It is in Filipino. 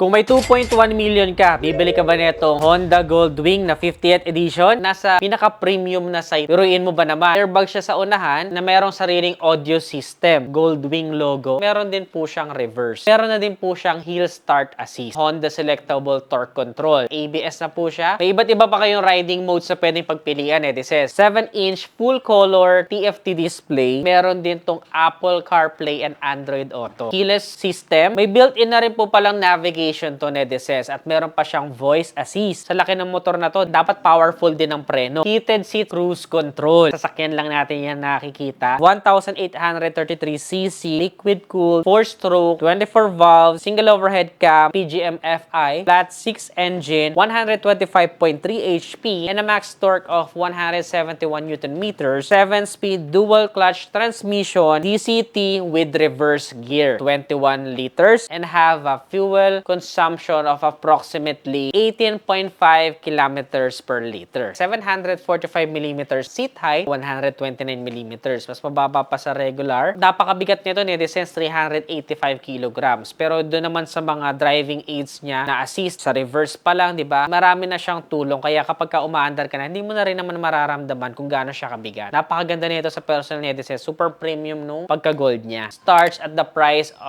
Kung may 2.1 million ka, bibili ka ba netong Honda Goldwing na 50th edition? Nasa pinaka-premium na site. Turuin mo ba naman? Airbag siya sa unahan na merong sariling audio system. Goldwing logo. Meron din po siyang reverse. Meron na din po siyang hill start assist. Honda Selectable Torque Control. ABS na po siya. May iba't iba pa kayong riding modes na pwedeng pagpilian eh. This is 7-inch full color TFT display. Meron din tong Apple CarPlay and Android Auto. Keyless system. May built-in na rin po palang navigation to Nedeses at meron pa siyang voice assist. Sa laki ng motor na to, dapat powerful din ang preno. Heated seat cruise control. Sasakyan lang natin yan nakikita. 1,833cc, liquid cooled, 4-stroke, 24 valves, single overhead cam, PGM-FI, flat 6 engine, 125.3 HP, and a max torque of 171 Nm, 7-speed dual clutch transmission, DCT with reverse gear, 21 liters, and have a fuel consumption of approximately 18.5 kilometers per liter. 745mm seat height, 129mm. Mas mababa pa sa regular. Napakabigat nito ni Descens 385 kilograms. Pero doon naman sa mga driving aids niya na assist sa reverse pa lang, di ba? Marami na siyang tulong. Kaya kapag ka umaandar ka na, hindi mo na rin naman mararamdaman kung gaano siya kabigat. Napakaganda nito sa personal ni Descens. Super premium nung pagka-gold niya. Starts at the price of